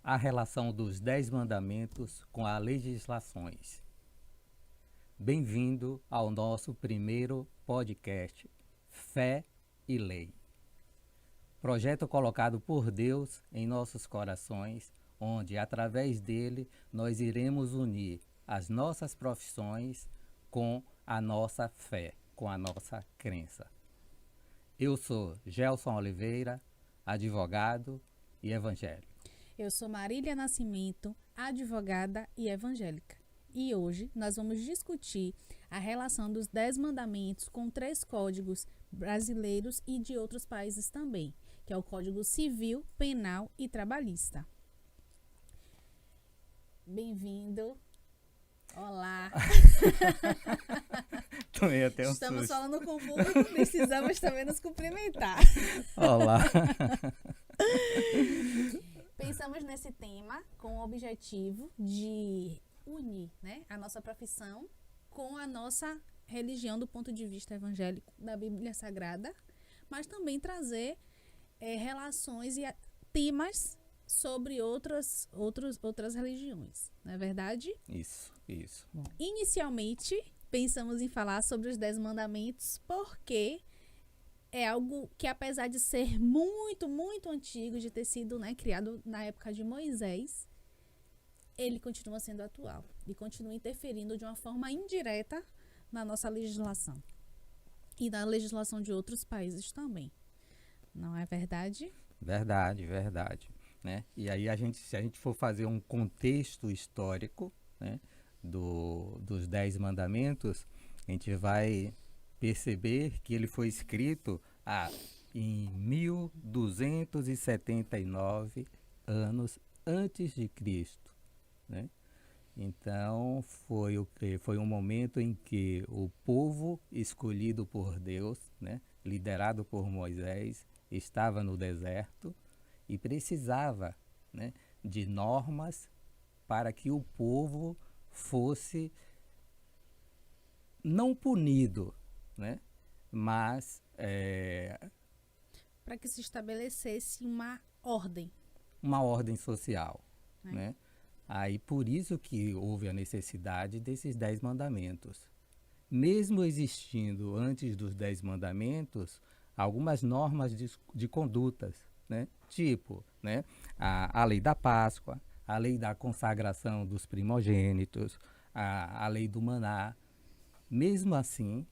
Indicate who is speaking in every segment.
Speaker 1: a relação dos 10 mandamentos com as legislações. Bem-vindo ao nosso primeiro podcast, Fé e Lei. Projeto colocado por Deus em nossos corações, onde, através dele, nós iremos unir as nossas profissões com a nossa fé, com a nossa crença. Eu sou Gelson Oliveira, advogado e evangélico.
Speaker 2: Eu sou Marília Nascimento, advogada e evangélica. E hoje nós vamos discutir a relação dos 10 mandamentos com 3 códigos brasileiros e de outros países também, que é o Código Civil, Penal e Trabalhista. Bem-vindo. Olá.
Speaker 1: Tomei até um
Speaker 2: Estamos
Speaker 1: susto.
Speaker 2: falando com o público, precisamos também nos cumprimentar.
Speaker 1: Olá.
Speaker 2: Pensamos nesse tema com o objetivo de unir, né, a nossa profissão com a nossa religião do ponto de vista evangélico da Bíblia Sagrada, mas também trazer relações e temas sobre outras religiões, não é verdade?
Speaker 1: Isso.
Speaker 2: Bom, inicialmente, pensamos em falar sobre os 10 mandamentos porque é algo que, apesar de ser muito, muito antigo, de ter sido, né, criado na época de Moisés, ele continua sendo atual e continua interferindo de uma forma indireta na nossa legislação e na legislação de outros países também. Não é verdade?
Speaker 1: Verdade. Né? E aí, se a gente for fazer um contexto histórico, né, dos 10 mandamentos, a gente vai perceber que ele foi escrito em 1279 anos antes de Cristo, né? Então, foi um momento em que o povo escolhido por Deus, né, liderado por Moisés, estava no deserto e precisava, né, de normas para que o povo fosse não punido, né, mas
Speaker 2: para que se estabelecesse uma ordem
Speaker 1: social, né? Aí por isso que houve a necessidade desses 10 mandamentos. Mesmo existindo antes dos 10 mandamentos algumas normas de condutas, né? Tipo, né, a lei da Páscoa, a lei da consagração dos primogênitos, a lei do maná. Mesmo assim,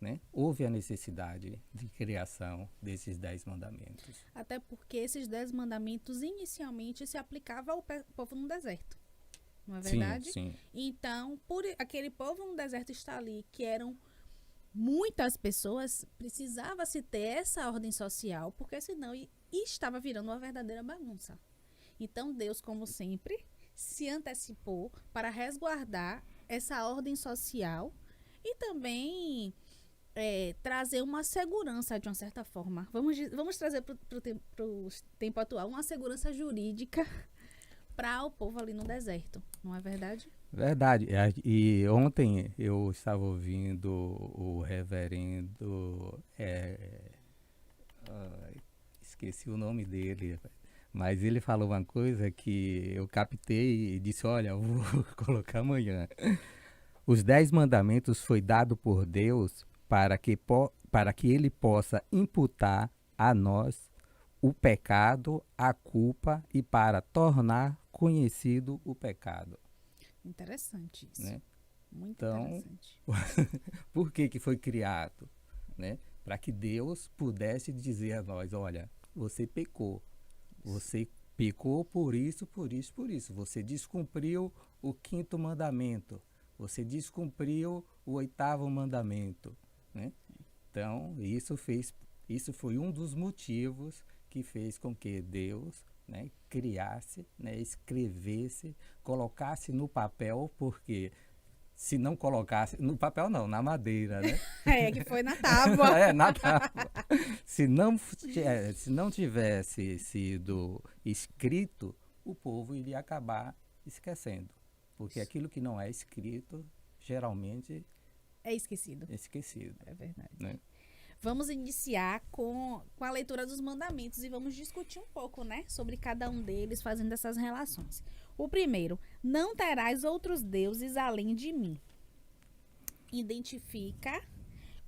Speaker 1: né, houve a necessidade de criação desses 10 mandamentos.
Speaker 2: Até porque esses 10 mandamentos inicialmente se aplicavam ao povo no deserto, não é verdade?
Speaker 1: Sim.
Speaker 2: Então, por aquele povo no deserto estar ali, que eram muitas pessoas, precisava-se ter essa ordem social, porque senão estava virando uma verdadeira bagunça. Então, Deus, como sempre, se antecipou para resguardar essa ordem social e também trazer uma segurança de uma certa forma. Vamos trazer para o tempo atual uma segurança jurídica para o povo ali no deserto, não é verdade?
Speaker 1: Verdade. E ontem eu estava ouvindo o reverendo, esqueci o nome dele, mas ele falou uma coisa que eu captei e disse, olha, eu vou colocar amanhã. Os 10 mandamentos foi dado por Deus para que ele possa imputar a nós o pecado, a culpa e para tornar conhecido o pecado.
Speaker 2: Interessante isso.
Speaker 1: Né?
Speaker 2: Muito
Speaker 1: então,
Speaker 2: interessante.
Speaker 1: Por que foi criado? Né? Para que Deus pudesse dizer a nós, olha, você pecou. Você pecou por isso. Você descumpriu o 5º mandamento. Você descumpriu o 8º mandamento. Né? Então, isso foi um dos motivos que fez com que Deus, né, criasse, né, escrevesse, colocasse no papel, porque se não colocasse, no papel não, na madeira, né?
Speaker 2: Que foi na tábua.
Speaker 1: Na tábua. Se não tivesse sido escrito, o povo iria acabar esquecendo. Porque aquilo que não é escrito, geralmente
Speaker 2: é esquecido.
Speaker 1: É esquecido.
Speaker 2: É verdade.
Speaker 1: Né?
Speaker 2: Vamos iniciar com a leitura dos mandamentos e vamos discutir um pouco, né, sobre cada um deles, fazendo essas relações. O primeiro, não terás outros deuses além de mim. Identifica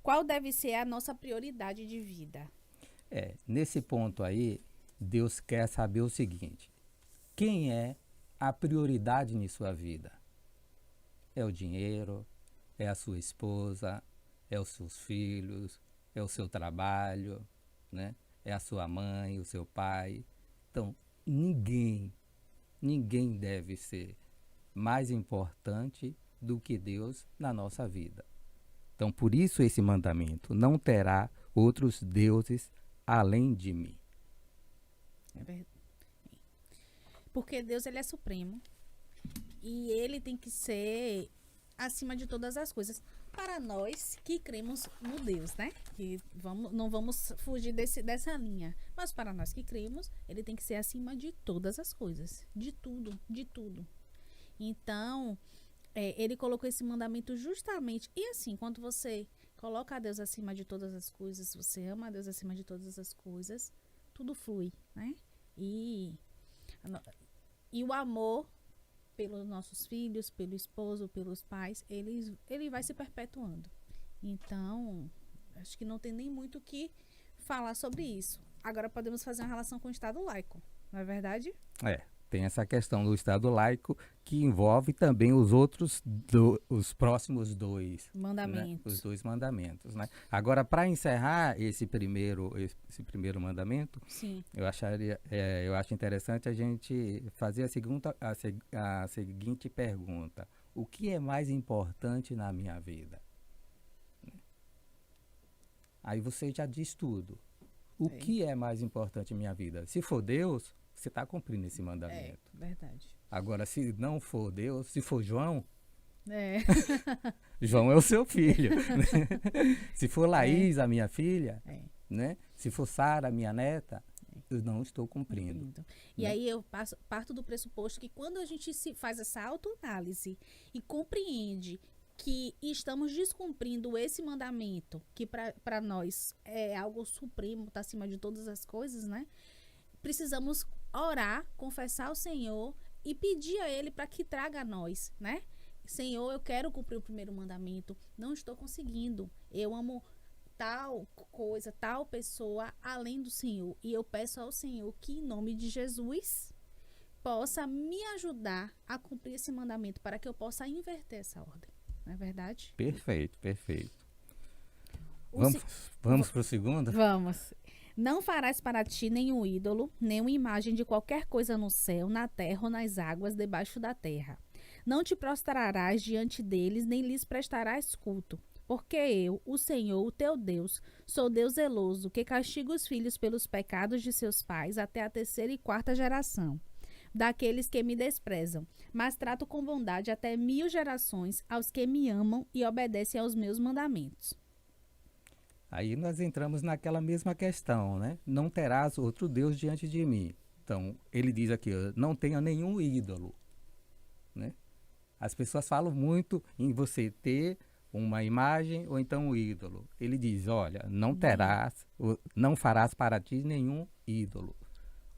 Speaker 2: qual deve ser a nossa prioridade de vida.
Speaker 1: Nesse ponto aí, Deus quer saber o seguinte: quem é a prioridade em sua vida? É o dinheiro? É a sua esposa? É os seus filhos? É o seu trabalho? Né? É a sua mãe, o seu pai? Então, ninguém deve ser mais importante do que Deus na nossa vida. Então, por isso esse mandamento: não terá outros deuses além de mim.
Speaker 2: É verdade. Porque Deus, ele é supremo e ele tem que ser acima de todas as coisas. Para nós que cremos no Deus, né? Que não vamos fugir dessa linha. Mas para nós que cremos, ele tem que ser acima de todas as coisas. De tudo, de tudo. Então, ele colocou esse mandamento justamente. E assim, quando você coloca a Deus acima de todas as coisas, você ama a Deus acima de todas as coisas, tudo flui, né? E o amor pelos nossos filhos, pelo esposo, pelos pais, ele vai se perpetuando. Então, acho que não tem nem muito o que falar sobre isso. Agora podemos fazer uma relação com o Estado laico, não é verdade?
Speaker 1: Tem essa questão do Estado laico que envolve também os outros, os próximos dois
Speaker 2: mandamentos.
Speaker 1: Né? Os 2 mandamentos. Né? Agora, para encerrar esse primeiro mandamento,
Speaker 2: sim,
Speaker 1: eu acho interessante a gente fazer a seguinte pergunta: o que é mais importante na minha vida? Aí você já diz tudo. O que é mais importante na minha vida? Se for Deus, você está cumprindo esse mandamento.
Speaker 2: Verdade.
Speaker 1: Agora, se não for Deus, se for João,
Speaker 2: João
Speaker 1: é o seu filho. Né? Se for Laís, a minha filha, né? Se for Sara, a minha neta, eu não estou cumprindo.
Speaker 2: E aí eu parto do pressuposto que quando a gente faz essa autoanálise e compreende que estamos descumprindo esse mandamento, que para nós é algo supremo, está acima de todas as coisas, né? Precisamos orar, confessar ao Senhor e pedir a Ele para que traga a nós, né? Senhor, eu quero cumprir o primeiro mandamento, não estou conseguindo. Eu amo tal coisa, tal pessoa além do Senhor. E eu peço ao Senhor que, em nome de Jesus, possa me ajudar a cumprir esse mandamento para que eu possa inverter essa ordem. Não é verdade?
Speaker 1: Perfeito. Vamos para o segundo?
Speaker 2: Vamos. Não farás para ti nenhum ídolo, nenhuma imagem de qualquer coisa no céu, na terra ou nas águas debaixo da terra. Não te prostrarás diante deles, nem lhes prestarás culto. Porque eu, o Senhor, o teu Deus, sou Deus zeloso, que castiga os filhos pelos pecados de seus pais até a 3ª e 4ª geração daqueles que me desprezam, mas trato com bondade até 1000 gerações aos que me amam e obedecem aos meus mandamentos.
Speaker 1: Aí nós entramos naquela mesma questão, né? Não terás outro Deus diante de mim. Então, ele diz aqui, não tenha nenhum ídolo, né? As pessoas falam muito em você ter uma imagem ou então um ídolo. Ele diz, olha, não farás para ti nenhum ídolo.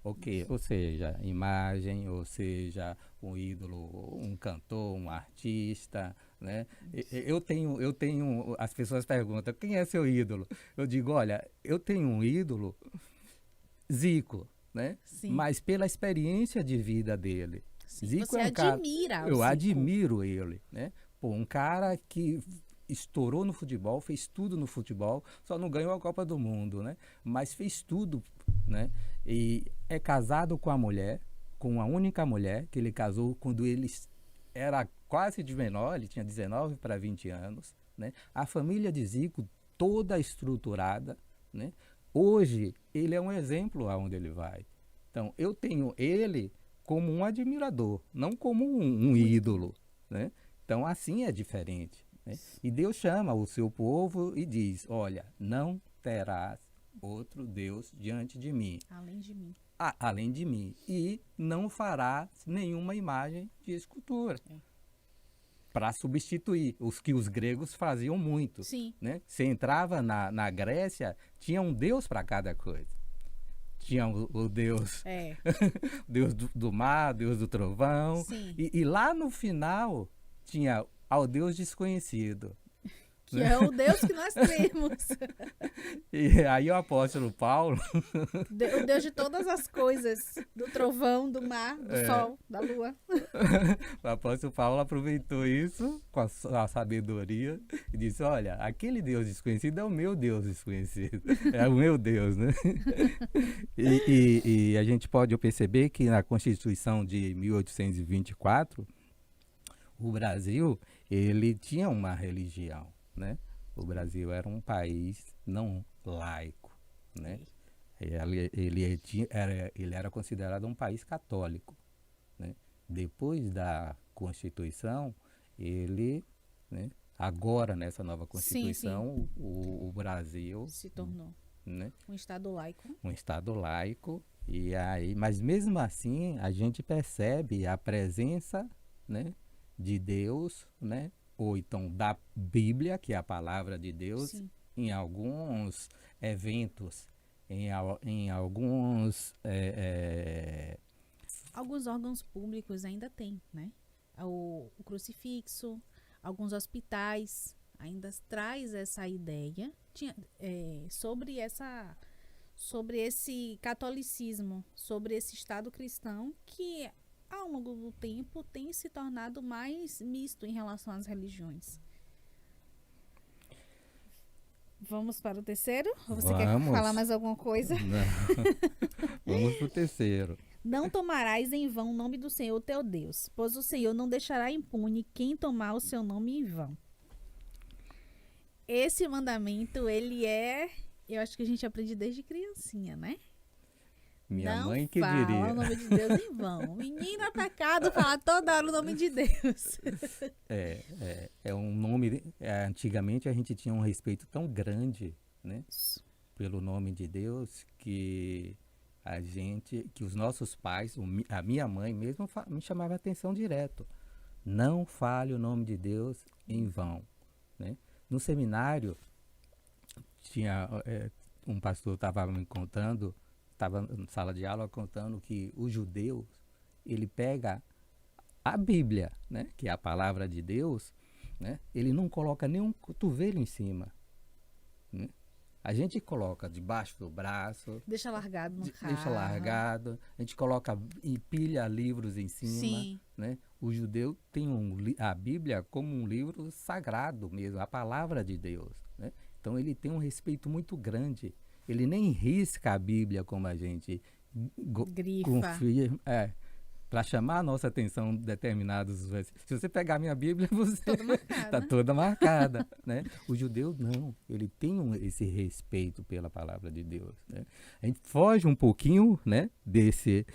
Speaker 1: Ok, ou seja, imagem, ou seja, um ídolo, um cantor, um artista, né? Eu tenho, as pessoas perguntam, quem é seu ídolo? Eu digo, olha, eu tenho um ídolo, Zico, né?
Speaker 2: Sim.
Speaker 1: Mas pela experiência de vida dele.
Speaker 2: Sim.
Speaker 1: Zico
Speaker 2: Você
Speaker 1: é um cara,
Speaker 2: admira o
Speaker 1: eu
Speaker 2: Zico.
Speaker 1: admiro ele, né? Pô, um cara que estourou no futebol, fez tudo no futebol, só não ganhou a Copa do Mundo, né? Mas fez tudo, né? E é casado com a mulher, com a única mulher que ele casou quando ele era quase de menor, ele tinha 19 para 20 anos, né? A família de Zico toda estruturada, né? Hoje ele é um exemplo aonde ele vai. Então eu tenho ele como um admirador, não como um ídolo, né? Então assim é diferente, né? E Deus chama o seu povo e diz, olha, não terás outro Deus diante de mim.
Speaker 2: Além de mim.
Speaker 1: Além de mim. E não farás nenhuma imagem de escultura. para substituir os que os gregos faziam muito.
Speaker 2: Sim.
Speaker 1: Né? Você entrava na Grécia, tinha um deus para cada coisa. Tinha o deus,
Speaker 2: É.
Speaker 1: deus do mar, deus do trovão.
Speaker 2: Sim.
Speaker 1: E lá no final tinha ao Deus desconhecido.
Speaker 2: Que é o Deus que nós cremos.
Speaker 1: E aí o apóstolo Paulo,
Speaker 2: O Deus de todas as coisas. Do trovão, do mar, do sol, da lua.
Speaker 1: o apóstolo Paulo aproveitou isso com a sabedoria e disse, olha, aquele Deus desconhecido é o meu Deus desconhecido. É o meu Deus, né? E a gente pode perceber que na Constituição de 1824, o Brasil, ele tinha uma religião, né? O Brasil era um país não laico, né? Ele era considerado um país católico, né? Depois da Constituição, ele, né? Agora nessa nova Constituição, o Brasil
Speaker 2: Se tornou
Speaker 1: né?
Speaker 2: um estado laico.
Speaker 1: Um estado laico, e aí, mas mesmo assim a gente percebe a presença, né? De Deus, né? Ou então da Bíblia, que é a palavra de Deus,
Speaker 2: Sim.
Speaker 1: em alguns eventos, em alguns
Speaker 2: Alguns órgãos públicos ainda tem, né? O crucifixo, alguns hospitais ainda traz essa ideia sobre esse catolicismo, sobre esse Estado cristão que ao longo do tempo tem se tornado mais misto em relação às religiões. Vamos para o terceiro? Ou você quer falar mais alguma coisa?
Speaker 1: Não. Vamos para o terceiro.
Speaker 2: Não tomarás em vão o nome do Senhor teu Deus, pois o Senhor não deixará impune quem tomar o seu nome em vão. Esse mandamento, eu acho que a gente aprende desde criancinha, né?
Speaker 1: Minha
Speaker 2: não
Speaker 1: mãe que
Speaker 2: fala
Speaker 1: diria.
Speaker 2: o nome de Deus em vão. Menino atacado fala toda hora o nome de Deus.
Speaker 1: É um nome. Antigamente a gente tinha um respeito tão grande, né, pelo nome de Deus que os nossos pais, a minha mãe mesmo me chamava a atenção direto. Não fale o nome de Deus em vão, né? No seminário tinha um pastor estava me contando. Estava na sala de aula contando que os judeus, ele pega a Bíblia, né, que é a palavra de Deus, né, ele não coloca nenhum cotovelo em cima, né? A gente coloca debaixo do braço,
Speaker 2: Deixa largado no carro.
Speaker 1: deixa largado, a gente coloca e pilha livros em cima.
Speaker 2: Sim.
Speaker 1: Né? O judeu tem a Bíblia como um livro sagrado mesmo, a palavra de Deus, né? Então ele tem um respeito muito grande. Ele nem risca a Bíblia como a gente
Speaker 2: Grifa.
Speaker 1: confia, para chamar a nossa atenção em determinados versículos. Se você pegar a minha Bíblia, você está toda marcada, né? O judeu não, ele tem esse respeito pela palavra de Deus, né? A gente foge um pouquinho, né, desse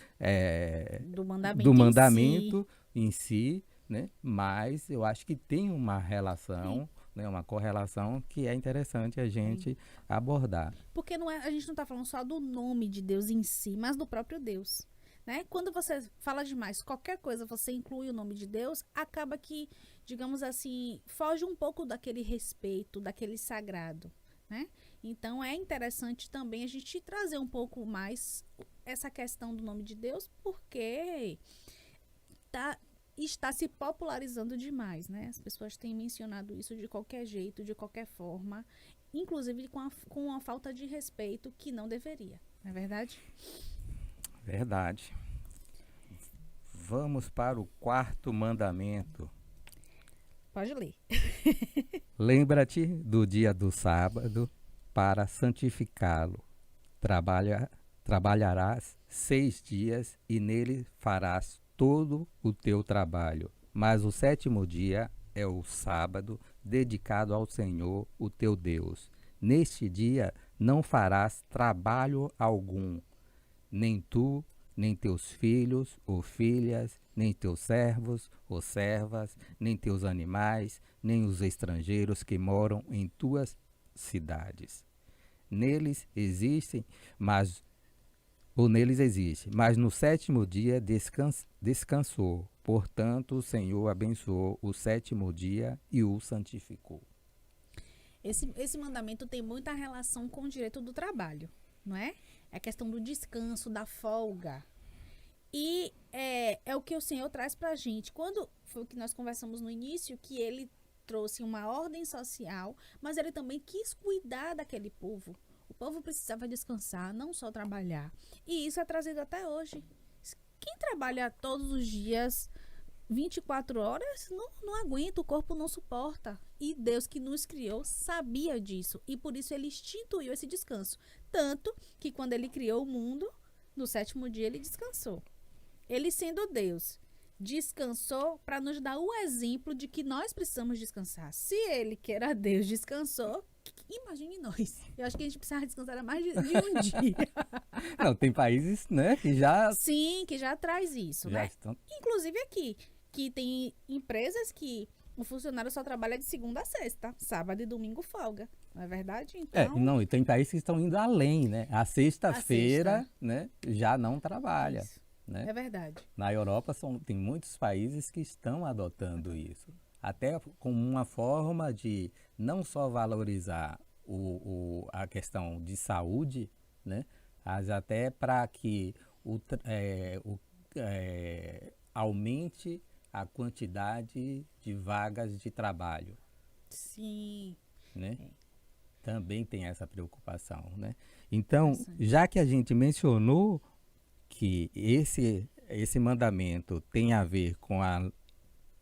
Speaker 2: do
Speaker 1: mandamento em si, né? Mas eu acho que tem uma relação, né, uma correlação que é interessante a gente abordar.
Speaker 2: Porque a gente não está falando só do nome de Deus em si, mas do próprio Deus, né? Quando você fala demais, qualquer coisa, você inclui o nome de Deus, acaba que, digamos assim, foge um pouco daquele respeito, daquele sagrado, né? Então é interessante também a gente trazer um pouco mais essa questão do nome de Deus, porque está se popularizando demais, né? As pessoas têm mencionado isso de qualquer jeito, de qualquer forma, inclusive com uma falta de respeito que não deveria, não é verdade?
Speaker 1: Verdade. Vamos para o 4º mandamento.
Speaker 2: Pode ler.
Speaker 1: Lembra-te do dia do sábado para santificá-lo. Trabalharás 6 dias e nele farás todo o teu trabalho. Mas o 7º dia é o sábado dedicado ao Senhor, o teu Deus. Neste dia não farás trabalho algum, nem tu, nem teus filhos ou filhas, nem teus servos ou servas, nem teus animais, nem os estrangeiros que moram em tuas cidades. Neles existem, mas ou neles existe. Mas no sétimo dia descansou. Portanto, o Senhor abençoou o sétimo dia e o santificou.
Speaker 2: Esse mandamento tem muita relação com o direito do trabalho, não é? É a questão do descanso, da folga. E é o que o Senhor traz para a gente. Quando foi o que nós conversamos no início, que ele trouxe uma ordem social, mas ele também quis cuidar daquele povo. O povo precisava descansar, não só trabalhar. E isso é trazido até hoje. Quem trabalha todos os dias, 24 horas, não aguenta, o corpo não suporta. E Deus que nos criou sabia disso. E por isso ele instituiu esse descanso. Tanto que quando ele criou o mundo, no sétimo dia ele descansou. Ele sendo Deus, descansou para nos dar o exemplo de que nós precisamos descansar. Se ele, que era Deus, descansou, imagine nós. Eu acho que a gente precisava descansar há mais de um dia.
Speaker 1: Não, tem países, né, que já...
Speaker 2: Sim, que já traz isso,
Speaker 1: já
Speaker 2: né?
Speaker 1: estão...
Speaker 2: Inclusive aqui, que tem empresas que o funcionário só trabalha de segunda a sexta, sábado e domingo folga. Não é verdade? Então,
Speaker 1: não, e tem países que estão indo além, né? A sexta-feira,
Speaker 2: sexta.
Speaker 1: né, já não trabalha.
Speaker 2: isso.
Speaker 1: Né?
Speaker 2: É verdade.
Speaker 1: Na Europa tem muitos países que estão adotando isso. Até como uma forma de não só valorizar a questão de saúde, né? Mas até para que aumente a quantidade de vagas de trabalho.
Speaker 2: Sim.
Speaker 1: Né? Também tem essa preocupação. Né? Então,
Speaker 2: Interessante.
Speaker 1: já que a gente mencionou que esse mandamento tem a ver com a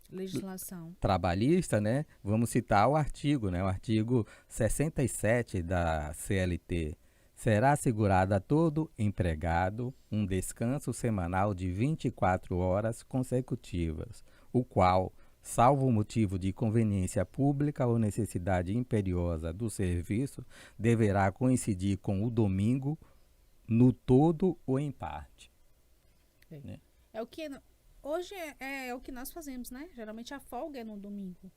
Speaker 2: Legislação
Speaker 1: trabalhista, né? Vamos citar o artigo, né? O artigo 67 da CLT. Será assegurado a todo empregado um descanso semanal de 24 horas consecutivas, o qual, salvo motivo de conveniência pública ou necessidade imperiosa do serviço, deverá coincidir com o domingo no todo ou em parte. Né?
Speaker 2: É o que hoje é o que nós fazemos, né? Geralmente a folga é no domingo.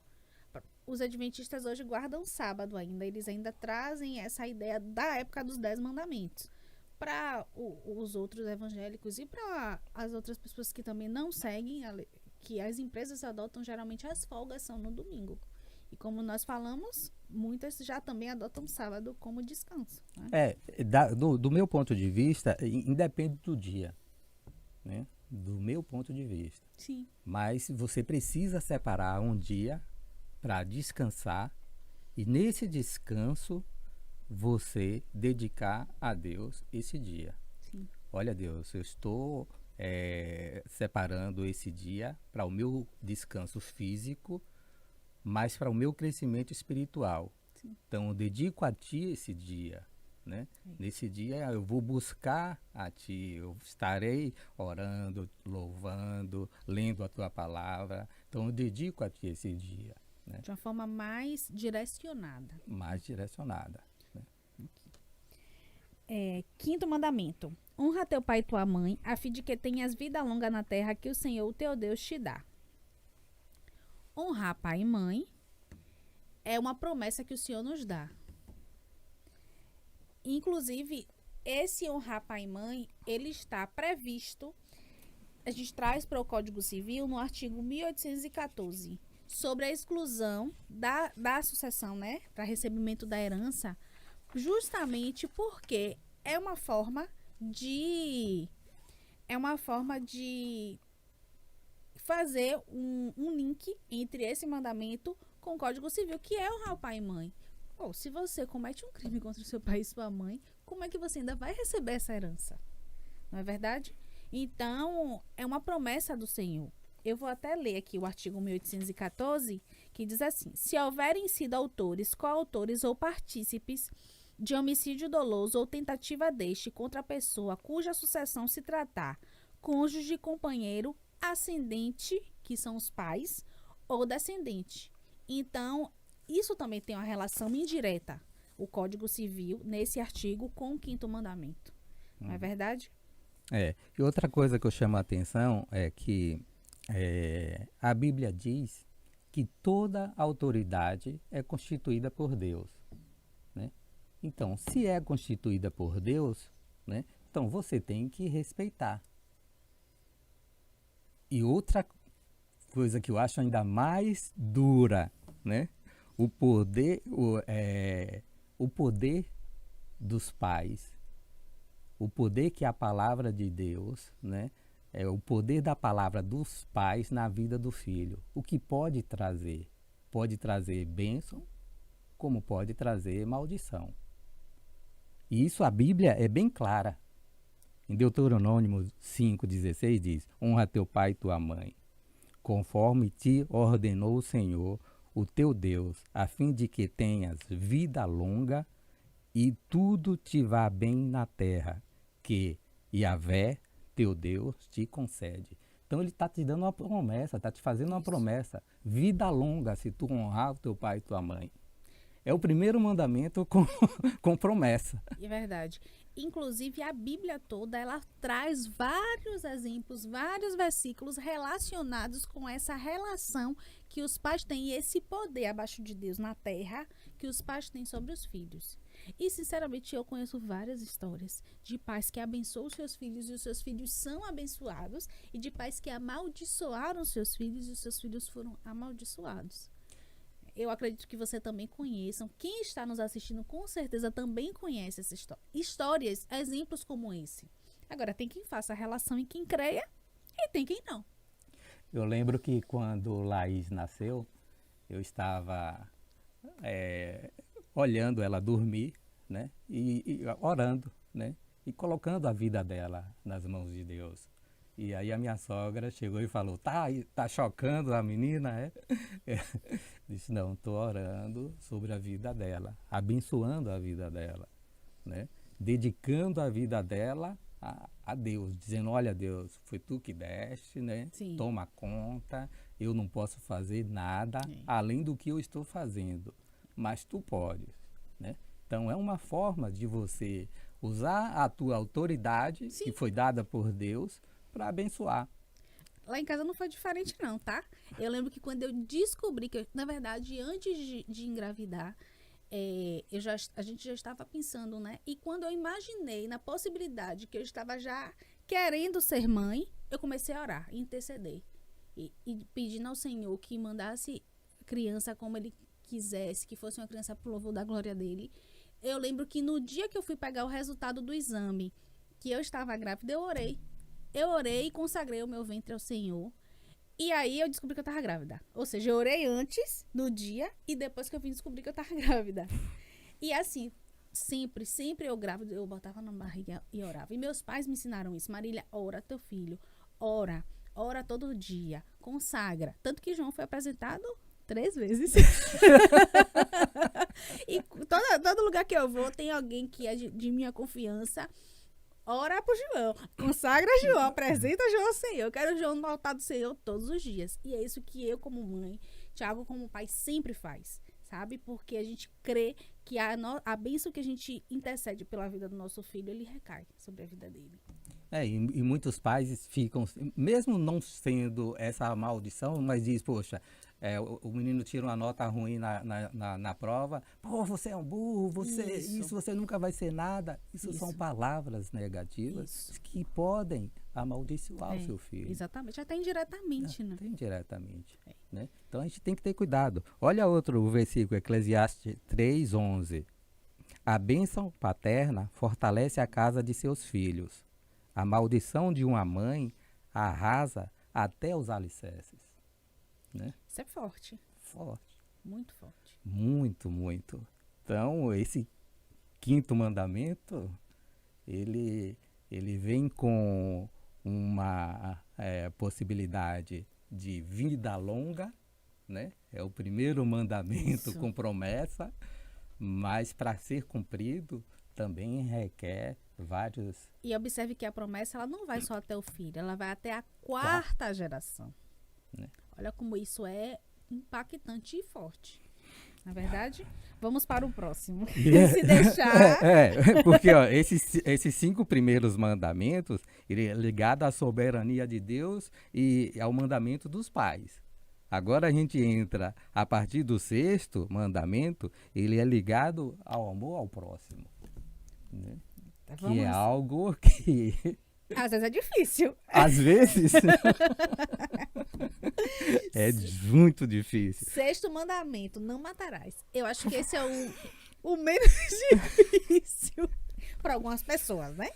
Speaker 2: Os adventistas hoje guardam sábado ainda. Eles ainda trazem essa ideia da época dos 10 mandamentos. Para os outros evangélicos e para as outras pessoas que também não seguem, que as empresas adotam, geralmente as folgas são no domingo. E como nós falamos, muitas já também adotam sábado como descanso. Né?
Speaker 1: Do meu ponto de vista, independe do dia. Né? Do meu ponto de vista.
Speaker 2: Sim.
Speaker 1: Mas você precisa separar um dia para descansar e nesse descanso você dedicar a Deus esse dia.
Speaker 2: Sim.
Speaker 1: Olha, Deus, eu estou separando esse dia para o meu descanso físico, mas para o meu crescimento espiritual.
Speaker 2: Sim.
Speaker 1: Então, eu dedico a Ti esse dia. Né? Nesse dia eu vou buscar a Ti, eu estarei orando, louvando, lendo a Tua palavra. Então eu dedico a Ti esse dia. Né?
Speaker 2: De uma forma mais direcionada.
Speaker 1: Mais direcionada. Né?
Speaker 2: Quinto mandamento. Honra teu pai e tua mãe, a fim de que tenhas vida longa na terra que o Senhor, o teu Deus, te dá. Honrar pai e mãe é uma promessa que o Senhor nos dá. Inclusive, esse honrar pai e mãe, ele está previsto, a gente traz para o Código Civil no artigo 1814, sobre a exclusão da sucessão, né, para recebimento da herança, justamente porque é uma forma de fazer um link entre esse mandamento com o Código Civil, que é honrar o pai e mãe. Se você comete um crime contra o seu pai e sua mãe, como é que você ainda vai receber essa herança? Não é verdade? Então, é uma promessa do Senhor. Eu vou até ler aqui o artigo 1814, que diz assim: se houverem sido autores, coautores ou partícipes de homicídio doloso ou tentativa deste contra a pessoa cuja sucessão se tratar, cônjuge, companheiro, ascendente, que são os pais, ou descendente. Então, isso também tem uma relação indireta, o Código Civil, nesse artigo, com o quinto mandamento. Não é verdade?
Speaker 1: E outra coisa que eu chamo a atenção é que a Bíblia diz que toda autoridade é constituída por Deus. Né? Então, se é constituída por Deus, né, Então você tem que respeitar. E outra coisa que eu acho ainda mais dura, né? O poder dos pais, o poder que a palavra de Deus, né? É o poder da palavra dos pais na vida do filho. O que pode trazer? Pode trazer bênção, como pode trazer maldição. E isso a Bíblia é bem clara. Em Deuteronômio 5,16 diz: honra teu pai e tua mãe, conforme te ordenou o Senhor, o teu Deus, a fim de que tenhas vida longa e tudo te vá bem na terra, que Yahvé, teu Deus, te concede. Então ele está te dando uma promessa, está te fazendo uma promessa. Vida longa se tu honrar o teu pai e tua mãe. É o primeiro mandamento com promessa.
Speaker 2: É verdade. Inclusive, a Bíblia toda, ela traz vários exemplos, vários versículos relacionados com essa relação que os pais têm e esse poder abaixo de Deus na terra que os pais têm sobre os filhos. E, sinceramente, eu conheço várias histórias de pais que abençoam os seus filhos e os seus filhos são abençoados e de pais que amaldiçoaram os seus filhos e os seus filhos foram amaldiçoados. Eu acredito que você também conheça. Quem está nos assistindo com certeza também conhece essa histórias, exemplos como esse. Agora, tem quem faça a relação e quem creia e tem quem não.
Speaker 1: Eu lembro que quando Laís nasceu, eu estava olhando ela dormir, né? E orando, né? E colocando a vida dela nas mãos de Deus. E aí a minha sogra chegou e falou: tá chocando a menina, é? Disse: não, estou orando sobre a vida dela, abençoando a vida dela, né? Dedicando a vida dela a Deus, dizendo: olha, Deus, foi tu que deste, né?
Speaker 2: Sim.
Speaker 1: Toma conta, eu não posso fazer nada além do que eu estou fazendo, mas tu podes, né? Então é uma forma de você usar a tua autoridade que foi dada por Deus para abençoar.
Speaker 2: Lá em casa não foi diferente não, tá? Eu lembro que quando eu descobri que, na verdade, antes de engravidar, a gente já estava pensando, né? E quando eu imaginei na possibilidade que eu estava já querendo ser mãe, eu comecei a orar, interceder. E pedindo ao Senhor que mandasse criança como Ele quisesse, que fosse uma criança pro louvor da glória dEle. Eu lembro que no dia que eu fui pegar o resultado do exame, que eu estava grávida, eu orei. Eu orei e consagrei o meu ventre ao Senhor. E aí eu descobri que eu estava grávida. Ou seja, eu orei antes, no dia, e depois que eu vim descobrir que eu estava grávida. E assim, sempre eu grávida, eu botava na barriga e orava. E meus pais me ensinaram isso. Marília, ora teu filho. Ora todo dia. Consagra. Tanto que João foi apresentado 3 vezes. E todo lugar que eu vou, tem alguém que é de minha confiança. Ora pro João, consagra João, apresenta João ao Senhor. Eu quero o João no altar do Senhor todos os dias. E é isso que eu, como mãe, Tiago, como pai, sempre faz, sabe? Porque a gente crê que a bênção que a gente intercede pela vida do nosso filho, ele recai sobre a vida dele.
Speaker 1: E muitos pais ficam, mesmo não sendo essa maldição, mas diz: poxa, o menino tira uma nota ruim na prova, pô, você é um burro, isso você nunca vai ser nada. Isso são palavras negativas que podem amaldiçoar o seu filho.
Speaker 2: Exatamente, até indiretamente, né?
Speaker 1: Até indiretamente. Né? Então a gente tem que ter cuidado. Olha outro versículo, Eclesiastes 3:11. A bênção paterna fortalece a casa de seus filhos. A maldição de uma mãe arrasa até os alicerces. Né?
Speaker 2: Isso é forte.
Speaker 1: Forte.
Speaker 2: Muito forte.
Speaker 1: Muito, muito. Então, esse 5º mandamento, ele vem com uma possibilidade de vida longa, né? É o primeiro mandamento com promessa, mas para ser cumprido também requer vários...
Speaker 2: E observe que a promessa, ela não vai só até o filho, ela vai até a 4ª geração.
Speaker 1: Né?
Speaker 2: Olha como isso é impactante e forte. Na verdade, vamos para o próximo. Se deixar...
Speaker 1: Porque ó, esses 5 primeiros mandamentos, ele é ligado à soberania de Deus e ao mandamento dos pais. Agora a gente entra, a partir do 6º mandamento, ele é ligado ao amor ao próximo. Né? que é algo que
Speaker 2: às vezes é difícil.
Speaker 1: às vezes é muito difícil.
Speaker 2: Sexto mandamento, não matarás. Eu acho que esse é o menos difícil para algumas pessoas, né?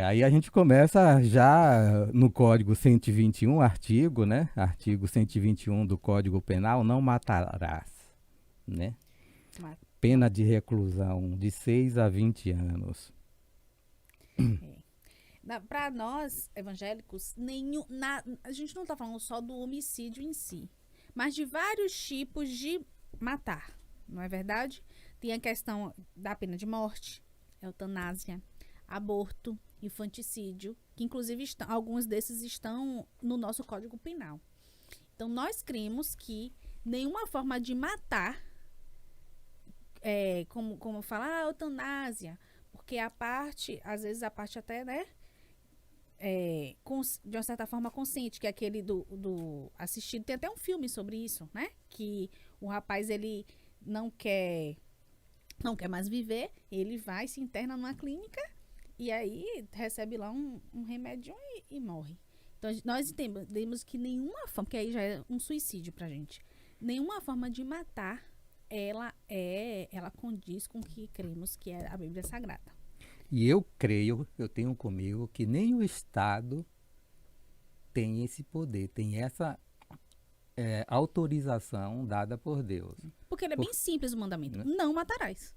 Speaker 1: Aí a gente começa já no Código 121, artigo, né? Artigo 121 do Código Penal, não matarás, né? Pena de reclusão de 6 a 20 anos.
Speaker 2: Para nós, evangélicos, a gente não está falando só do homicídio em si, mas de vários tipos de matar, não é verdade? Tem a questão da pena de morte, eutanásia, aborto, infanticídio, que inclusive alguns desses estão no nosso Código Penal. Então, nós cremos que nenhuma forma de matar, como falar, eutanásia, porque às vezes a parte até, né, de uma certa forma consciente, que é aquele do assistido, tem até um filme sobre isso, né, que o rapaz, ele não quer mais viver, ele vai, se interna numa clínica e aí recebe lá um remédio e morre. Então, nós entendemos que nenhuma forma, porque aí já é um suicídio pra gente, nenhuma forma de matar, ela condiz com o que cremos que é a Bíblia Sagrada.
Speaker 1: E eu tenho comigo que nem o Estado tem esse poder, tem essa autorização dada por Deus.
Speaker 2: Porque ele é bem simples o mandamento, né? Não matarás.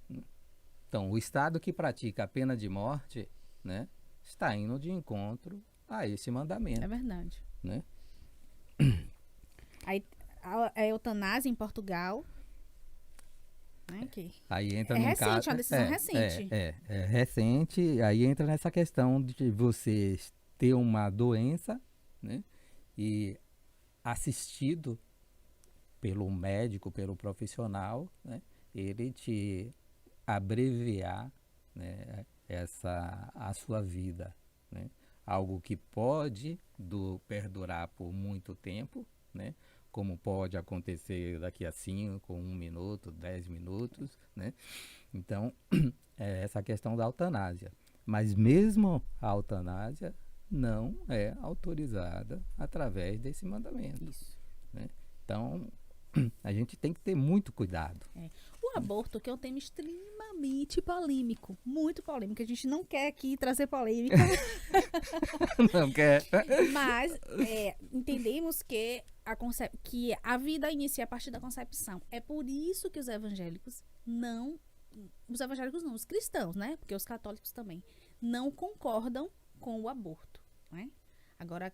Speaker 1: Então, o Estado que pratica a pena de morte, né, está indo de encontro a esse mandamento.
Speaker 2: É verdade.
Speaker 1: Né?
Speaker 2: Aí, a eutanásia em Portugal...
Speaker 1: Aí entra
Speaker 2: recente, caso, uma decisão recente.
Speaker 1: É recente, aí entra nessa questão de você ter uma doença, né, e assistido pelo médico, pelo profissional, né, ele te abreviar, né, a sua vida, né, algo que pode perdurar por muito tempo, né, como pode acontecer daqui a 5, 1 minuto, 10 minutos, né? Então, essa questão da eutanásia. Mas mesmo a eutanásia não é autorizada através desse mandamento.
Speaker 2: Isso.
Speaker 1: Né? Então, a gente tem que ter muito cuidado.
Speaker 2: O aborto, que é um tema extremamente polêmico, muito polêmico. A gente não quer aqui trazer polêmica.
Speaker 1: Não quer.
Speaker 2: Mas entendemos que a vida inicia a partir da concepção. É por isso que os evangélicos não, os cristãos, né? Porque os católicos também, não concordam com o aborto, né? Agora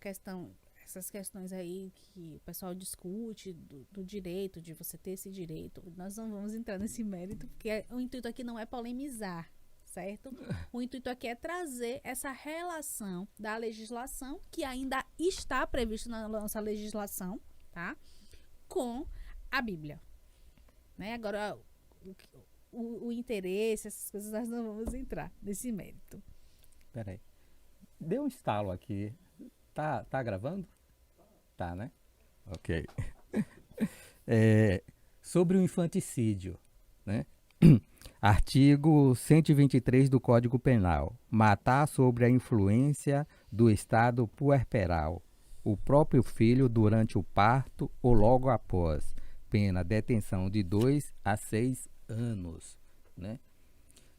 Speaker 2: essas questões aí que o pessoal discute do direito, de você ter esse direito, nós não vamos entrar nesse mérito, porque o intuito aqui não é polemizar, certo? O intuito aqui é trazer essa relação da legislação, que ainda está prevista na nossa legislação, tá? Com a Bíblia. Né? Agora, o interesse, essas coisas, nós não vamos entrar nesse mérito.
Speaker 1: Peraí. Deu um estalo aqui. Tá gravando? Tá, né? Ok. Sobre o infanticídio, né? Artigo 123 do Código Penal. Matar sobre a influência do estado puerperal o próprio filho durante o parto ou logo após. Pena detenção de 2 a 6 anos. Né?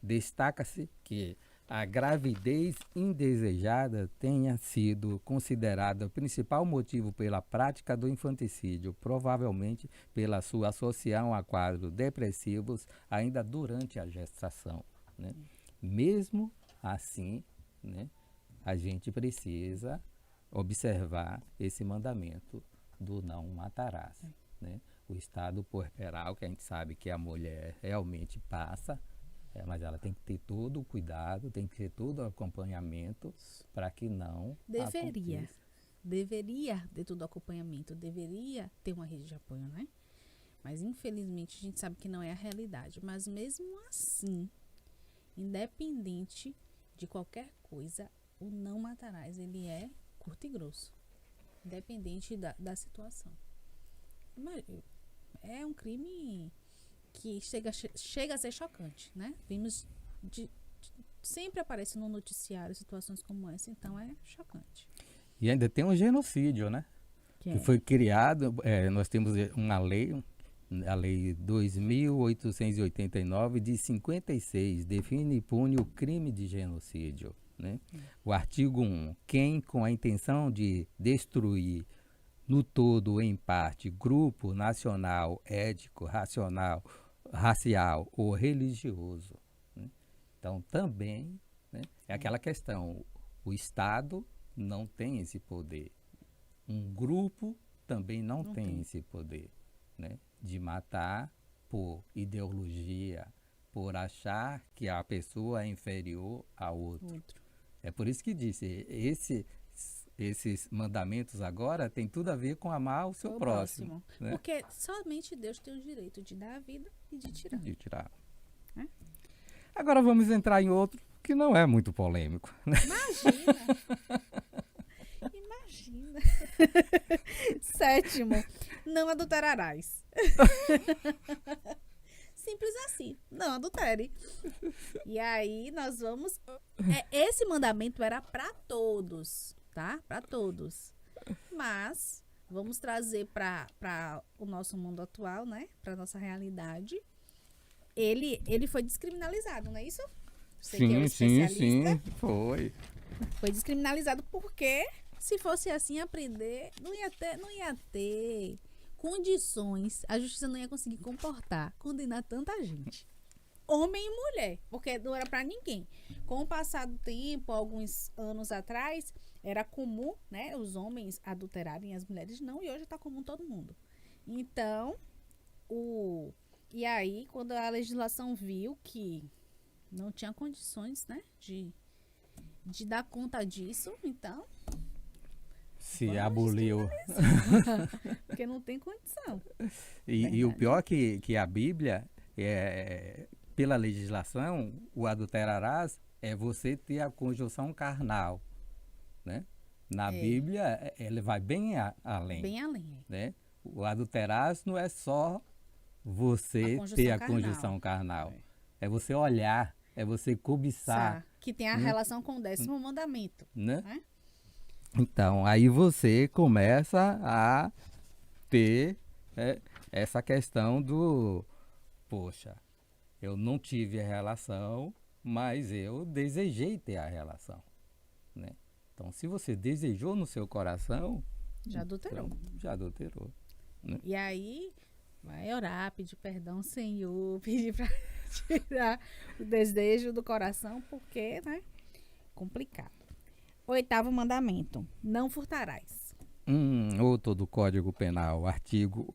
Speaker 1: Destaca-se que a gravidez indesejada tenha sido considerada o principal motivo pela prática do infanticídio, provavelmente pela sua associação a quadros depressivos ainda durante a gestação. Né? Mesmo assim, né, a gente precisa observar esse mandamento do não matarás. Né? O estado puerperal, que a gente sabe que a mulher realmente passa, mas ela tem que ter todo o cuidado, tem que ter todo o acompanhamento para que não aconteça.
Speaker 2: Deveria ter todo o acompanhamento, deveria ter uma rede de apoio, né? Mas infelizmente a gente sabe que não é a realidade. Mas mesmo assim, independente de qualquer coisa, o não matarás, ele é curto e grosso, independente da situação. É um crime que chega a ser chocante, né? Vimos Sempre aparece no noticiário situações como essa, então é chocante.
Speaker 1: E ainda tem um genocídio, né? Que foi criado, nós temos uma lei, a lei 2.889 de 56, define e pune o crime de genocídio, né? O artigo 1, quem com a intenção de destruir no todo ou em parte grupo nacional, étnico, racial ou religioso, né? Então também, né, é aquela questão, o Estado não tem esse poder. Um grupo também não tem esse poder, né, de matar por ideologia, por achar que a pessoa é inferior a outro. É por isso que disse, esses mandamentos agora tem tudo a ver com amar o seu próximo. Né?
Speaker 2: Porque somente Deus tem o direito de dar a vida e de tirar.
Speaker 1: De tirar.
Speaker 2: É?
Speaker 1: Agora vamos entrar em outro que não é muito polêmico. Né?
Speaker 2: Imagina. 7º, não adulterarás. Simples assim, não adultere. E aí nós vamos... esse mandamento era para todos, tá? Para todos. Mas vamos trazer para o nosso mundo atual, né? Para nossa realidade. Ele foi descriminalizado, não é isso? Você que é um especialista.
Speaker 1: Sim, foi.
Speaker 2: Foi descriminalizado porque, se fosse assim, aprender, não ia ter condições, a justiça não ia conseguir condenar tanta gente. Homem e mulher, porque não era para ninguém. Com o passar do tempo, alguns anos atrás, era comum, né, os homens adulterarem, as mulheres não, e hoje está comum todo mundo. Então, e aí, quando a legislação viu que não tinha condições, né, de dar conta disso, então...
Speaker 1: Se aboliu.
Speaker 2: Porque não tem condição.
Speaker 1: E o pior é que a Bíblia, pela legislação, o adulterarás é você ter a conjunção carnal. Né? Na Bíblia, ele vai bem além.
Speaker 2: Bem além.
Speaker 1: Né? O adulterarás não é só você ter a conjunção carnal. É você olhar, é você cobiçar.
Speaker 2: Que tem a relação com o 10º mandamento.
Speaker 1: Né?
Speaker 2: Né?
Speaker 1: Então, aí você começa a ter essa questão do, poxa, eu não tive a relação, mas eu desejei ter a relação. Né? Então, se você desejou no seu coração...
Speaker 2: Já adulterou.
Speaker 1: Então, já adulterou. Né?
Speaker 2: E aí, vai orar, pedir perdão, Senhor, pedir para tirar o desejo do coração, porque, né, complicado. 8º mandamento, não furtarás.
Speaker 1: Outro do Código Penal, artigo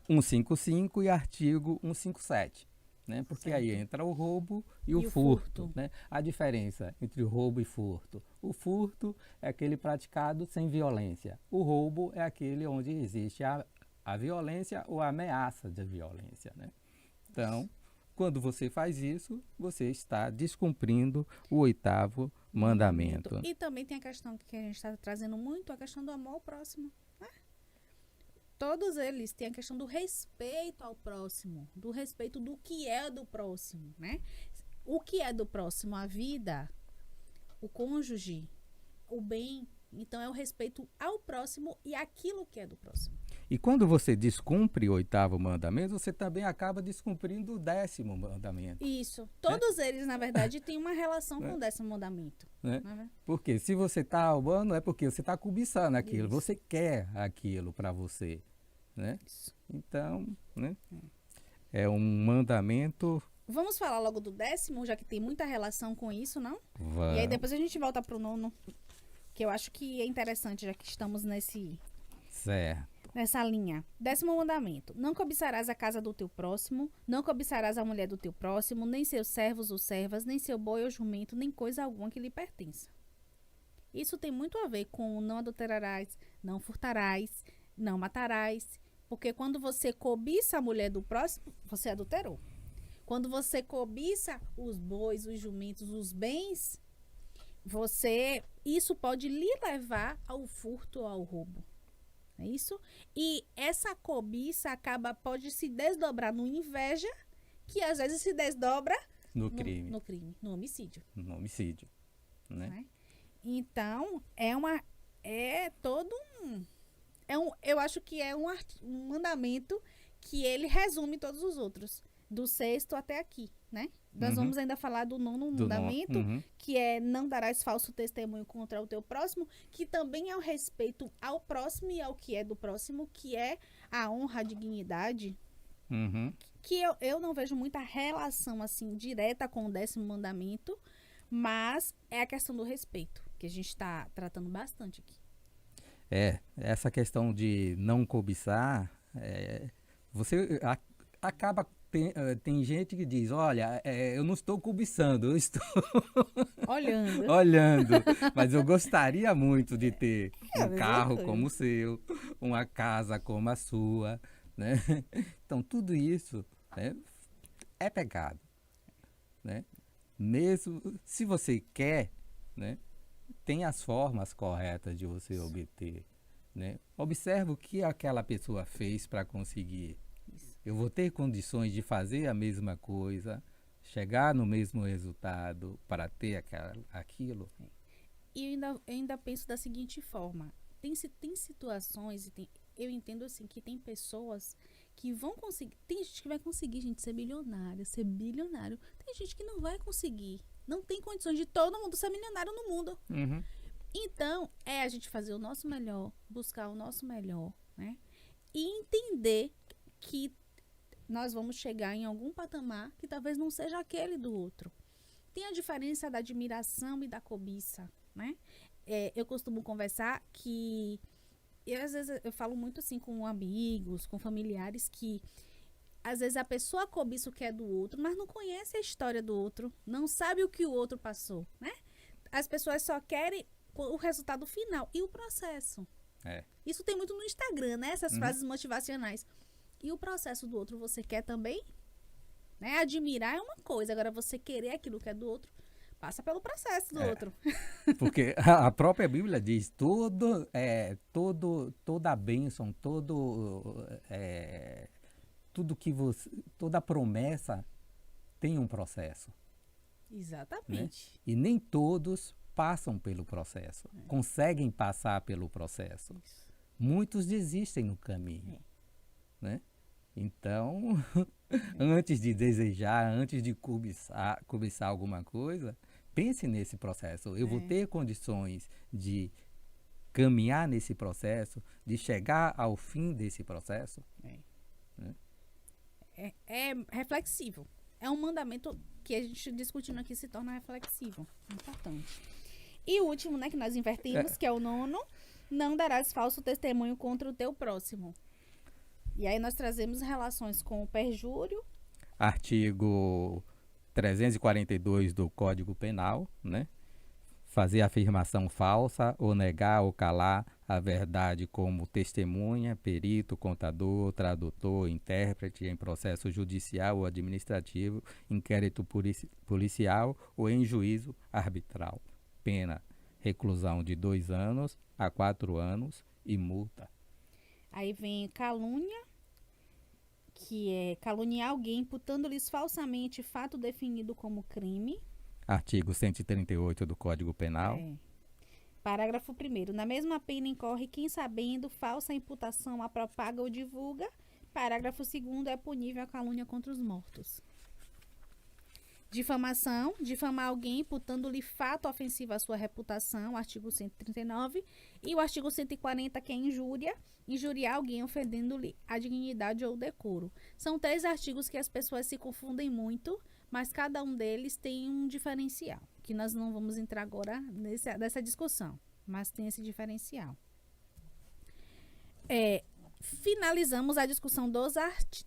Speaker 1: 155 e artigo 157. Né? Porque aí entra o roubo e o furto. Né? A diferença entre o roubo e furto. O furto é aquele praticado sem violência. O roubo é aquele onde existe a violência ou a ameaça de violência. Né? Então, quando você faz isso, você está descumprindo o 8º mandamento.
Speaker 2: E também tem a questão que a gente está trazendo muito, a questão do amor ao próximo. Né? Todos eles têm a questão do respeito ao próximo, do respeito do que é do próximo. Né? O que é do próximo? A vida, o cônjuge, o bem. Então, é o respeito ao próximo e aquilo que é do próximo.
Speaker 1: E quando você descumpre o 8º mandamento, você também acaba descumprindo o 10º mandamento.
Speaker 2: Isso. Todos eles, na verdade, têm uma relação com o 10º mandamento.
Speaker 1: Né? Porque se você está roubando, é porque você está cobiçando aquilo. Isso. Você quer aquilo para você. Né? Então, né? É um mandamento...
Speaker 2: Vamos falar logo do 10º, já que tem muita relação com isso, não?
Speaker 1: Vamos.
Speaker 2: E aí depois a gente volta para o 9º, que eu acho que é interessante, já que estamos nessa linha. 10º mandamento. Não cobiçarás a casa do teu próximo, não cobiçarás a mulher do teu próximo, nem seus servos ou servas, nem seu boi ou jumento, nem coisa alguma que lhe pertença. Isso tem muito a ver com não adulterarás, não furtarás, não matarás, porque quando você cobiça a mulher do próximo, você adulterou. Quando você cobiça os bois, os jumentos, os bens, isso pode lhe levar ao furto ou ao roubo. É isso? E essa cobiça pode se desdobrar no inveja, que às vezes se desdobra
Speaker 1: no crime,
Speaker 2: no crime, no homicídio.
Speaker 1: no homicídio, né?
Speaker 2: Né? Então, é todo eu acho que é um mandamento que ele resume todos os outros, do sexto até aqui, né? Nós
Speaker 1: Uhum.
Speaker 2: vamos ainda falar do nono
Speaker 1: Do
Speaker 2: mandamento,
Speaker 1: uhum.
Speaker 2: que é não darás falso testemunho contra o teu próximo, que também é o respeito ao próximo e ao que é do próximo, que é a honra, a dignidade,
Speaker 1: Uhum.
Speaker 2: que eu não vejo muita relação assim direta com o 10º mandamento, mas é a questão do respeito, que a gente está tratando bastante aqui.
Speaker 1: Essa questão de não cobiçar, você acaba. Tem gente que diz: olha, eu não estou cobiçando, eu estou
Speaker 2: Olhando.
Speaker 1: olhando, mas eu gostaria muito de ter
Speaker 2: É a
Speaker 1: um
Speaker 2: mesma
Speaker 1: carro
Speaker 2: coisa.
Speaker 1: como o seu, uma casa como a sua, né? Então, tudo isso, né, é pecado, né? Mesmo se você quer, né, tem as formas corretas de você obter, né? Observe o que aquela pessoa fez para conseguir.
Speaker 2: Isso.
Speaker 1: Eu vou ter condições de fazer a mesma coisa, chegar no mesmo resultado para ter aquilo.
Speaker 2: E eu ainda penso da seguinte forma: tem situações, eu entendo assim que tem pessoas que vão conseguir. Tem gente que vai conseguir, gente, ser milionário, ser bilionário. Tem gente que não vai conseguir. Não tem condições de todo mundo ser milionário no mundo.
Speaker 1: Uhum.
Speaker 2: Então, é a gente fazer o nosso melhor, buscar o nosso melhor, né? E entender que nós vamos chegar em algum patamar que talvez não seja aquele do outro. Tem a diferença da admiração e da cobiça, né? Eu costumo conversar que às vezes eu falo muito assim com amigos, com familiares, que às vezes a pessoa cobiça o que é do outro, mas não conhece a história do outro, não sabe o que o outro passou, né? As pessoas só querem o resultado final e o processo.
Speaker 1: É.
Speaker 2: Isso tem muito no Instagram, né? Essas
Speaker 1: Uhum.
Speaker 2: frases motivacionais. E o processo do outro você quer também? Né? Admirar é uma coisa, agora você querer aquilo que é do outro, passa pelo processo do outro.
Speaker 1: Porque a própria Bíblia diz: toda a bênção, tudo que você, toda promessa tem um processo, né?
Speaker 2: Exatamente.
Speaker 1: E nem todos passam pelo processo, conseguem passar pelo processo.
Speaker 2: Isso.
Speaker 1: Muitos desistem no caminho, né? Então, antes de desejar, antes de cobiçar alguma coisa, pense nesse processo. Eu vou ter condições de caminhar nesse processo, de chegar ao fim desse processo.
Speaker 2: É reflexivo. É um mandamento que a gente discutindo aqui se torna reflexivo. Importante. E o último, né, que nós invertimos, que é o nono: não darás falso testemunho contra o teu próximo. E aí nós trazemos relações com o perjúrio.
Speaker 1: Artigo 342 do Código Penal, né? Fazer afirmação falsa ou negar ou calar a verdade como testemunha, perito, contador, tradutor, intérprete em processo judicial ou administrativo, inquérito policial ou em juízo arbitral. Pena: reclusão de 2 anos a 4 anos e multa.
Speaker 2: Aí vem calúnia, que é caluniar alguém imputando-lhes falsamente fato definido como crime.
Speaker 1: Artigo 138 do Código Penal.
Speaker 2: Parágrafo 1º. Na mesma pena incorre quem, sabendo falsa imputação, a propaga ou divulga. Parágrafo 2º. É punível a calúnia contra os mortos. Difamação: difamar alguém imputando-lhe fato ofensivo à sua reputação, artigo 139. E o artigo 140, que é injúria: injuriar alguém ofendendo-lhe a dignidade ou o decoro. São 3 artigos que as pessoas se confundem muito, mas cada um deles tem um diferencial, que nós não vamos entrar agora nessa discussão, mas tem esse diferencial. Finalizamos a discussão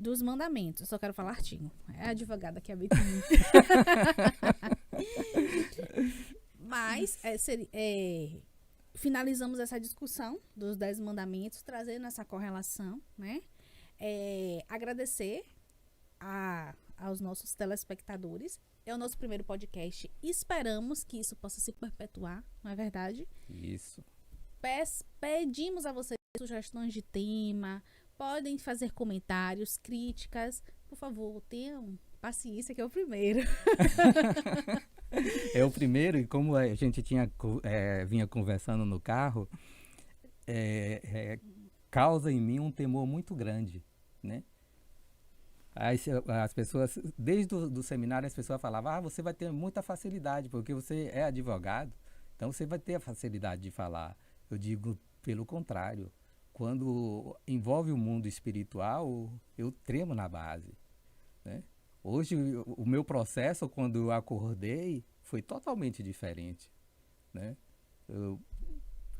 Speaker 2: dos mandamentos. Eu só quero falar artigo. É a advogada que habita em mim. Mas finalizamos essa discussão dos 10 mandamentos, trazendo essa correlação, né? Agradecer aos nossos telespectadores. É o nosso primeiro podcast. Esperamos que isso possa se perpetuar, não é verdade?
Speaker 1: Isso.
Speaker 2: Pedimos a vocês sugestões de tema, podem fazer comentários, críticas. Por favor, tenham Paciência que é o primeiro.
Speaker 1: É o primeiro, e como a gente vinha conversando no carro, causa em mim um temor muito grande, né? As pessoas, desde o seminário, as pessoas falavam, você vai ter muita facilidade, porque você é advogado, então você vai ter a facilidade de falar. Eu digo, pelo contrário, quando envolve o mundo espiritual, eu tremo na base, né? Hoje, o meu processo, quando eu acordei, foi totalmente diferente, né? Eu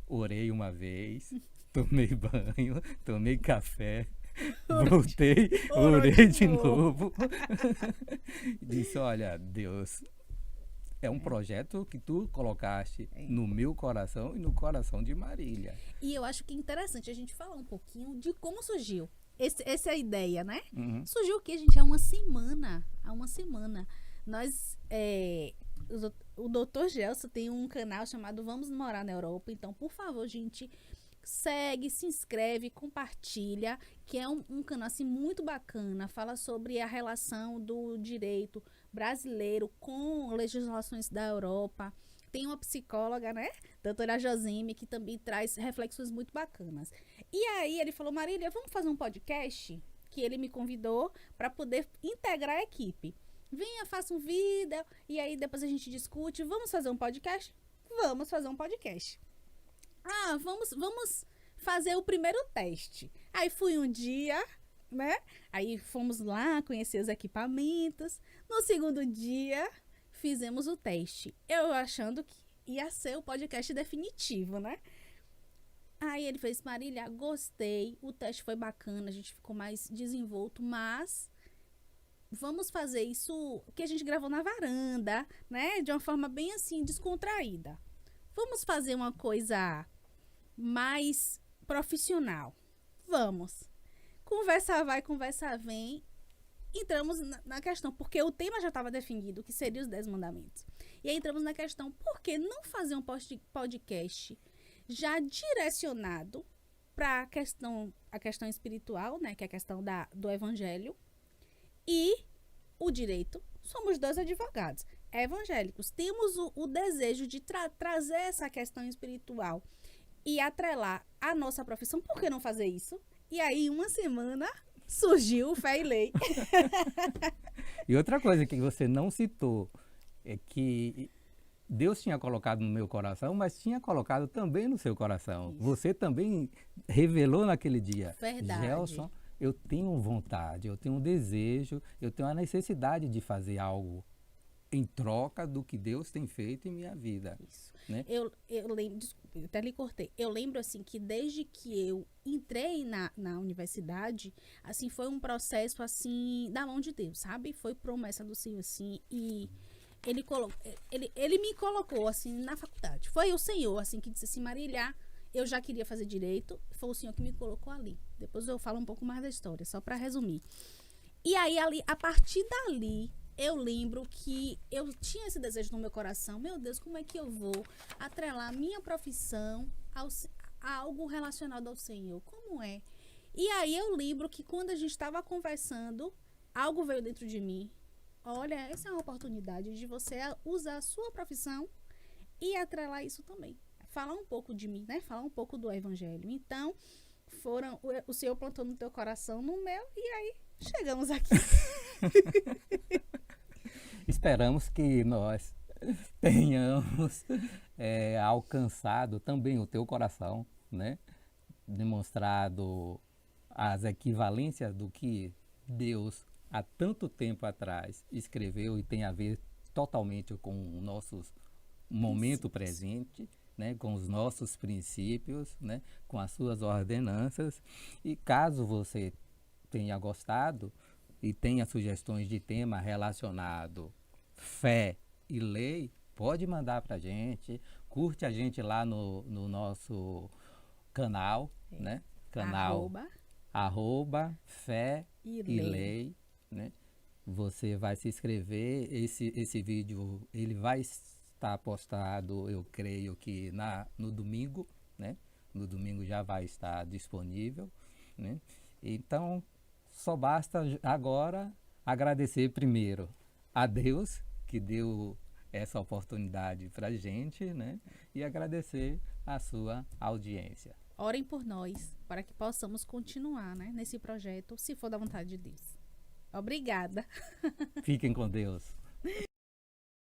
Speaker 1: orei uma vez, tomei banho, tomei café, voltei, orei de novo. Disse, olha, Deus, é um projeto que tu colocaste no meu coração e no coração de Marília.
Speaker 2: E eu acho que é interessante a gente falar um pouquinho de como surgiu. Essa é a ideia, né?
Speaker 1: Uhum.
Speaker 2: Surgiu o quê, gente? Há uma semana. Nós, o Dr. Gelson tem um canal chamado Vamos Morar na Europa. Então, por favor, gente, segue, se inscreve, compartilha, que é um canal assim, muito bacana. Fala sobre a relação do direito brasileiro com legislações da Europa. Tem uma psicóloga, né? Doutora Josime, que também traz reflexões muito bacanas. E aí ele falou, Marília, vamos fazer um podcast? Que ele me convidou para poder integrar a equipe. Venha, faça um vídeo, e aí depois a gente discute. Vamos fazer um podcast? Vamos fazer um podcast. Vamos fazer o primeiro teste. Aí fui um dia, né? Aí fomos lá conhecer os equipamentos. No segundo dia, fizemos o teste. Eu achando que ia ser o podcast definitivo, né? Aí ele fez, Marília, gostei, o teste foi bacana, a gente ficou mais desenvolto, mas vamos fazer isso que a gente gravou na varanda, né? De uma forma bem assim, descontraída. Vamos fazer uma coisa mais profissional. Vamos. Conversa vai, conversa vem. Entramos na questão, porque o tema já estava definido, que seria os 10 mandamentos. E aí entramos na questão, por que não fazer um podcast já direcionado para a questão espiritual, né, que é a questão do evangelho, e o direito? Somos dois advogados evangélicos. Temos o desejo de trazer essa questão espiritual e atrelar a nossa profissão. Por que não fazer isso? E aí, em uma semana, surgiu o Fé e Lei.
Speaker 1: E outra coisa que você não citou é que Deus tinha colocado no meu coração, mas tinha colocado também no seu coração. Isso. Você também revelou naquele dia.
Speaker 2: Verdade.
Speaker 1: Gelson, eu tenho vontade, eu tenho um desejo, eu tenho a necessidade de fazer algo em troca do que Deus tem feito em minha vida.
Speaker 2: Isso.
Speaker 1: Né?
Speaker 2: Eu lembro, desculpa, eu até lhe cortei. Eu lembro assim que desde que eu entrei na universidade, assim, foi um processo assim da mão de Deus, sabe? Foi promessa do Senhor, assim, e ele me colocou assim na faculdade. Foi o Senhor assim que disse assim, Marília, eu já queria fazer direito, foi o Senhor que me colocou ali. Depois eu falo um pouco mais da história, só para resumir. E aí ali, a partir dali, eu lembro que eu tinha esse desejo no meu coração. Meu Deus, como é que eu vou atrelar a minha profissão a algo relacionado ao Senhor? Como é? E aí eu lembro que quando a gente estava conversando, algo veio dentro de mim. Olha, essa é uma oportunidade de você usar a sua profissão e atrelar isso também. Falar um pouco de mim, né? Falar um pouco do evangelho. Então, o Senhor plantou no teu coração, no meu, e aí chegamos aqui.
Speaker 1: Esperamos que nós tenhamos alcançado também o teu coração, né? Demonstrado as equivalências do que Deus há tanto tempo atrás escreveu e tem a ver totalmente com o nosso momento presente, né? Com os nossos princípios, né? Com as suas ordenanças. E caso você tenha gostado e tenha sugestões de tema relacionado fé e lei, pode mandar para a gente, curte a gente lá no nosso canal, né? Canal arroba fé e lei, né? Você vai se inscrever, esse vídeo ele vai estar postado, eu creio que no domingo, né? No domingo já vai estar disponível, né? Então, só basta agora agradecer primeiro a Deus que deu essa oportunidade para a gente, né? E agradecer a sua audiência.
Speaker 2: Orem por nós, para que possamos continuar, né, nesse projeto, se for da vontade de Deus. Obrigada.
Speaker 1: Fiquem com Deus.